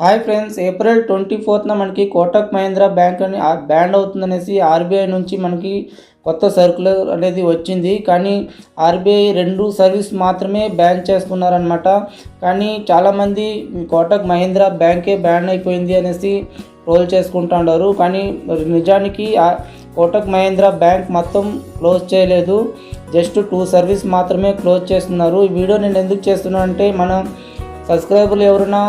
Hi friends, April 24న మనకి Kotak Mahindra bank అని ban అవుతుందనేసి RBI నుంచి మనకి కొత్త సర్క్యులర్ అనేది వచ్చింది. కానీ ఆర్బీఐ 2 సర్వీస్ మాత్రమే బ్యాన్ చేస్తున్నారనమాట. కానీ చాలామంది కోటక్ మహీంద్రా బ్యాంకే బ్యాన్ అయిపోయింది అనేసి ట్రోల్ చేసుకుంటున్నారు. కానీ నిజానికి కోటక్ మహీంద్రా బ్యాంక్ మొత్తం క్లోజ్ చేయలేదు, జస్ట్ 2 సర్వీస్ మాత్రమే క్లోజ్ చేస్తున్నారు. ఈ వీడియో నేను ఎందుకు చేస్తున్నాను అంటే, మన సబ్స్క్రైబర్లు ఎవరైనా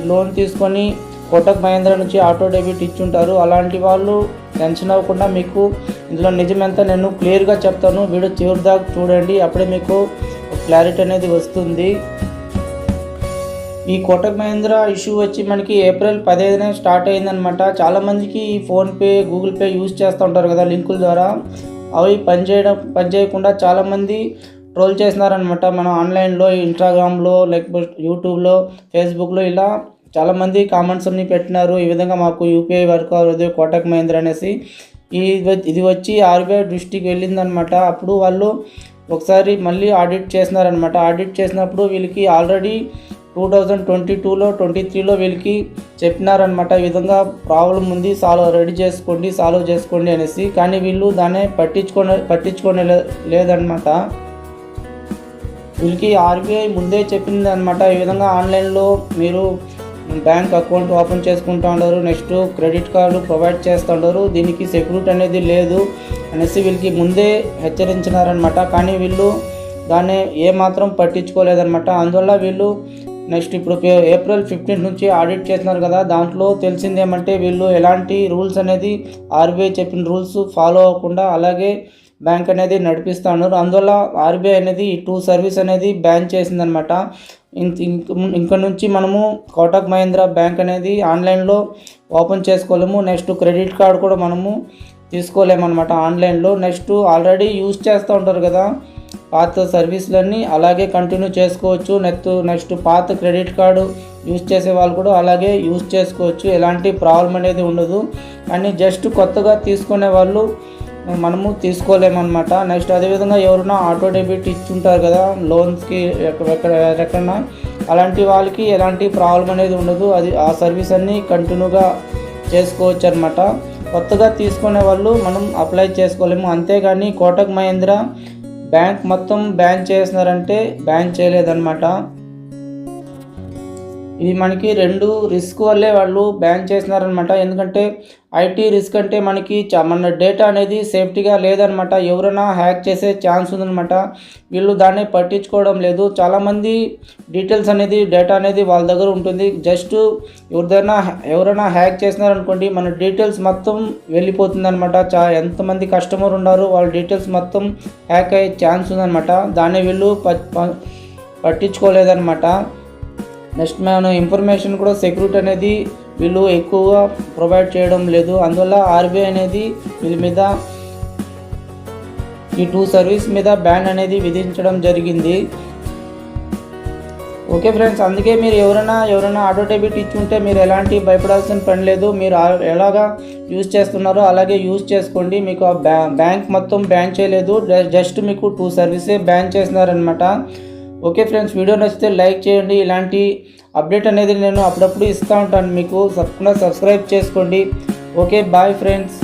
లోన్ తీసుకొని కోటక్ మహీంద్రా నుంచి ఆటో డెబిట్ ఇచ్చుంటారు. అలాంటి వాళ్ళు టెన్షన్ అవ్వకుండా మీకు ఇందులో నిజమెంత నేను క్లియర్గా చెప్తాను. వీడియో చివరి దాకా చూడండి, అప్పుడే మీకు క్లారిటీ అనేది వస్తుంది. ఈ కోటక్ మహీంద్రా ఇష్యూ వచ్చి మనకి ఏప్రిల్ 15నే స్టార్ట్ అయిందనమాట. చాలామందికి ఈ ఫోన్పే, గూగుల్ పే యూజ్ చేస్తూ ఉంటారు కదా లింకుల ద్వారా, అవి పనిచేయకుండా చాలామంది ట్రోల్ చేస్తున్నారనమాట. మనం ఆన్లైన్లో, ఇన్స్టాగ్రామ్లో, లేకపోతే యూట్యూబ్లో, ఫేస్బుక్లో ఇలా చాలామంది కామెంట్స్ అన్ని పెట్టినారు. ఈ విధంగా మాకు యూపీఐ వర్క్ అవ్వదు కోటక్ మహీంద్రా అనేసి. ఇది వచ్చి ఆర్బీఐ దృష్టికి వెళ్ళిందనమాట. అప్పుడు వాళ్ళు ఒకసారి మళ్ళీ ఆడిట్ చేసినారనమాట. ఆడిట్ చేసినప్పుడు వీళ్ళకి ఆల్రెడీ 2022లో 23లో వీళ్ళకి చెప్పినారనమాట, ఈ విధంగా ప్రాబ్లం ఉంది, సాల్వ్ చేసుకోండి అనేసి. కానీ వీళ్ళు దాన్ని పట్టించుకొని లేదనమాట. వీళ్ళకి ఆర్బీఐ ముందే చెప్పింది అనమాట, ఈ విధంగా ఆన్లైన్లో మీరు బ్యాంక్ అకౌంట్ ఓపెన్ చేసుకుంటూ ఉంటారు, నెక్స్ట్ క్రెడిట్ కార్డు ప్రొవైడ్ చేస్తూ ఉంటారు, దీనికి సెక్యూరిటీ అనేది లేదు అనేసి వీళ్ళకి ముందే హెచ్చరించినారనమాట. కానీ వీళ్ళు దాన్ని ఏమాత్రం పట్టించుకోలేదన్నమాట. అందువల్ల వీళ్ళు నెక్స్ట్ ఇప్పుడు ఏప్రిల్ 15 నుంచి ఆడిట్ చేస్తున్నారు కదా, దాంట్లో తెలిసింది ఏమంటే వీళ్ళు ఎలాంటి రూల్స్ అనేది ఆర్బీఐ చెప్పిన రూల్స్ ఫాలో అవ్వకుండా అలాగే బ్యాంక్ అనేది నడిపిస్తూ ఉన్నారు. అందువల్ల ఆర్బీఐ అనేది ఈ 2 సర్వీస్ అనేది బ్యాన్ చేసిందనమాట. ఇంక నుంచి మనము కోటక్ మహీంద్రా బ్యాంక్ అనేది ఆన్లైన్లో ఓపెన్ చేసుకోలేము, నెక్స్ట్ క్రెడిట్ కార్డు కూడా మనము తీసుకోలేమన్నమాట ఆన్లైన్లో. నెక్స్ట్ ఆల్రెడీ యూజ్ చేస్తూ ఉంటారు కదా పాత సర్వీసులన్నీ, అలాగే కంటిన్యూ చేసుకోవచ్చు. నెక్స్ట్ పాత క్రెడిట్ కార్డు యూజ్ చేసే వాళ్ళు కూడా అలాగే యూజ్ చేసుకోవచ్చు, ఎలాంటి ప్రాబ్లం అనేది ఉండదు. కానీ జస్ట్ కొత్తగా తీసుకునే వాళ్ళు మనము తీసుకోలేమన్నమాట. నెక్స్ట్ అదేవిధంగా ఎవరైనా ఆటో డెబిట్ ఇచ్చుంటారు కదా లోన్స్కి ఎక్కడన్నా, అలాంటి వాళ్ళకి ఎలాంటి ప్రాబ్లం అనేది ఉండదు, అది ఆ సర్వీస్ అన్నీ కంటిన్యూగా చేసుకోవచ్చు అనమాట. కొత్తగా తీసుకునే వాళ్ళు మనం అప్లై చేసుకోలేము. అంతేగాని కోటక్ మహీంద్రా బ్యాంక్ మొత్తం బ్యాన్ చేస్తున్నారంటే బ్యాన్ చేయలేదన్నమాట. ఇది మనకి 2 రిస్క్ వల్లే వాళ్ళు బ్యాన్ చేస్తున్నారనమాట. ఎందుకంటే ఐటీ రిస్క్ అంటే మనకి మన డేటా అనేది సేఫ్టీగా లేదనమాట, ఎవరైనా హ్యాక్ చేసే ఛాన్స్ ఉందనమాట. వీళ్ళు దాన్ని పట్టించుకోవడం లేదు. చాలామంది డీటెయిల్స్ అనేది, డేటా అనేది వాళ్ళ దగ్గర ఉంటుంది. జస్ట్ ఎవరైనా హ్యాక్ చేసినారనుకోండి, మన డీటెయిల్స్ మొత్తం వెళ్ళిపోతుందనమాట. ఎంతమంది కస్టమర్ ఉన్నారు వాళ్ళ డీటెయిల్స్ మొత్తం హ్యాక్ అయ్యే ఛాన్స్ ఉందనమాట. దాన్ని వీళ్ళు పట్టించుకోలేదనమాట. నెక్స్ట్ మన ఇన్ఫర్మేషన్ కూడా సెక్యూరిటీ అనేది వీళ్ళు ఎక్కువగా ప్రొవైడ్ చేయడం లేదు. అందువల్ల ఆర్బీఐ అనేది వీళ్ళ మీద ఈ 2 సర్వీస్ మీద బ్యాన్ అనేది విధించడం జరిగింది. ఓకే ఫ్రెండ్స్, అందుకే మీరు ఎవరైనా ఆటో డెబిట్ ఇచ్చుంటే మీరు ఎలాంటి భయపడాల్సిన పని లేదు. మీరు ఎలాగా యూజ్ చేస్తున్నారో అలాగే యూజ్ చేసుకోండి. మీకు ఆ బ్యాంక్ మొత్తం బ్యాన్ చేయలేదు, జస్ట్ మీకు 2 సర్వీసే బ్యాన్ చేస్తున్నారనమాట. ఓకే ఫ్రెండ్స్, వీడియో నచ్చితే లైక్ చేయండి. ఇలాంటి అప్డేట్ అనేది నేను అప్పుడప్పుడు ఇస్తూ ఉంటాను మీకు. తప్పకుండా సబ్స్క్రైబ్ చేసుకోండి. Okay, bye friends.